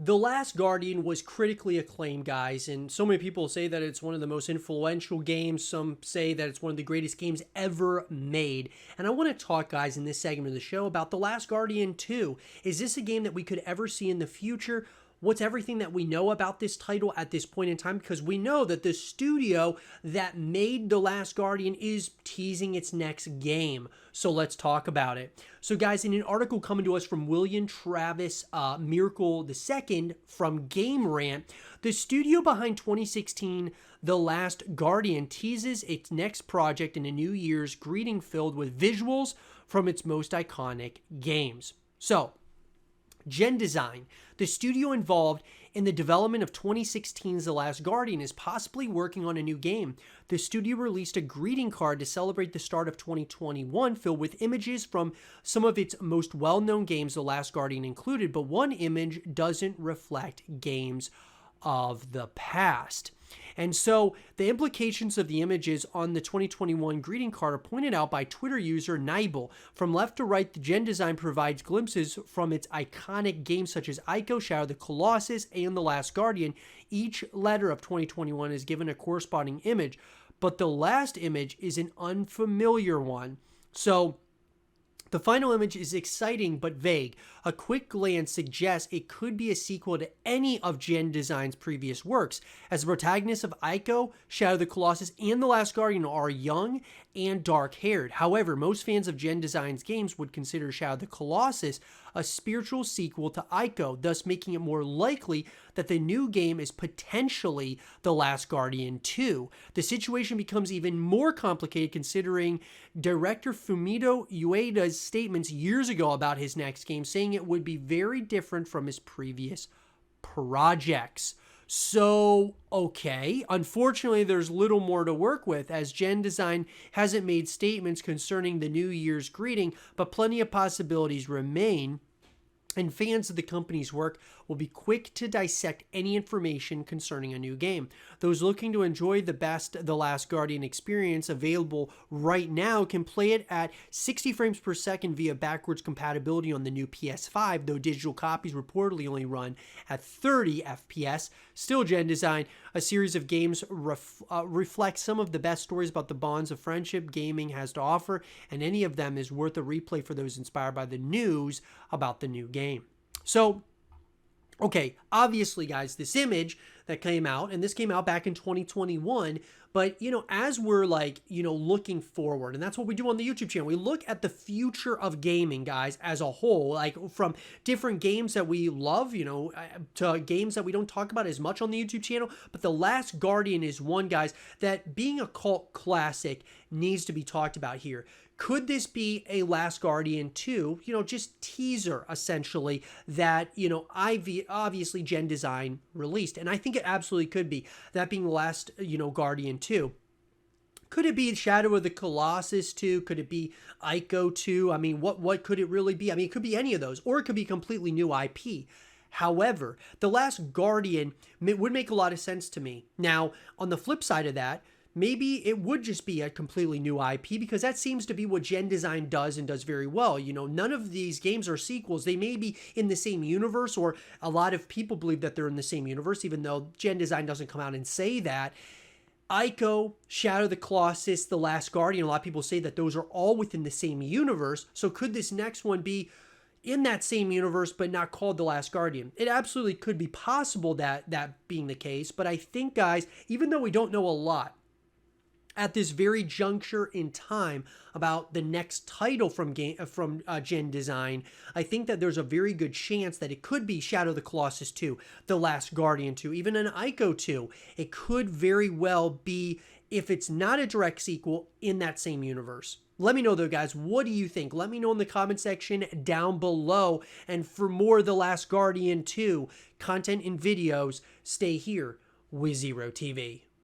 The Last Guardian was critically acclaimed, guys, and so many people say that it's one of the most influential games. Some say that it's one of the greatest games ever made. And I want to talk, guys, in this segment of the show about The Last Guardian 2. Is this a game that we could ever see in the future? What's everything that we know about this title at this point in time? Because we know that the studio that made The Last Guardian is teasing its next game. So let's talk about it. So guys, in an article coming to us from William Travis Miracle II from Game Rant, the studio behind 2016 The Last Guardian teases its next project in a New Year's greeting filled with visuals from its most iconic games. So, Gen Design, the studio involved in the development of 2016's The Last Guardian, is possibly working on a new game. The studio released a greeting card to celebrate the start of 2021 filled with images from some of its most well-known games, The Last Guardian included, but one image doesn't reflect games of the past. And so the implications of the images on the 2021 greeting card are pointed out by Twitter user Nibel. From left to right, the Gen Design provides glimpses from its iconic games such as Ico, Shadow of the Colossus, and The Last Guardian. Each letter of 2021 is given a corresponding image, but the last image is an unfamiliar one. So the final image is exciting but vague. A quick glance suggests it could be a sequel to any of Gen Design's previous works, as the protagonists of Ico, Shadow of the Colossus, and The Last Guardian are young and dark-haired. However, most fans of Gen Design's games would consider Shadow of the Colossus a spiritual sequel to Ico, thus making it more likely that the new game is potentially The Last Guardian 2. The situation becomes even more complicated considering director Fumito Ueda's statements years ago about his next game, saying it would be very different from his previous projects. So, okay, unfortunately, there's little more to work with, as Gen Design hasn't made statements concerning the New Year's greeting, but plenty of possibilities remain, and fans of the company's work will be quick to dissect any information concerning a new game. Those looking to enjoy the best The Last Guardian experience available right now can play it at 60 frames per second via backwards compatibility on the new PS5, though digital copies reportedly only run at 30 FPS. Still, Gen Design, a series of games reflect some of the best stories about the bonds of friendship gaming has to offer, and any of them is worth a replay for those inspired by the news about the new game. So, okay, obviously, guys, this image that came out, and this came out back in 2021, but, as we're, looking forward, and that's what we do on the YouTube channel, we look at the future of gaming, guys, as a whole, from different games that we love, to games that we don't talk about as much on the YouTube channel, but The Last Guardian is one, guys, that being a cult classic needs to be talked about here. Could this be a Last Guardian 2, just teaser, essentially, that, obviously Gen Design released? And I think it absolutely could be, that being Last, Guardian 2. Could it be Shadow of the Colossus 2? Could it be Ico 2? I mean, what could it really be? I mean, it could be any of those, or it could be completely new IP. However, The Last Guardian would make a lot of sense to me. Now, on the flip side of that, maybe it would just be a completely new IP, because that seems to be what Gen Design does and does very well. None of these games are sequels. They may be in the same universe, or a lot of people believe that they're in the same universe, even though Gen Design doesn't come out and say that. Ico, Shadow of the Colossus, The Last Guardian, a lot of people say that those are all within the same universe. So could this next one be in that same universe, but not called The Last Guardian? It absolutely could be possible that being the case. But I think, guys, even though we don't know a lot at this very juncture in time about the next title from Gen Design, I think that there's a very good chance that it could be Shadow of the Colossus 2, The Last Guardian 2, even an Ico 2. It could very well be, if it's not a direct sequel, in that same universe. Let me know, though, guys. What do you think? Let me know in the comment section down below. And for more The Last Guardian 2 content and videos, stay here with Zero TV.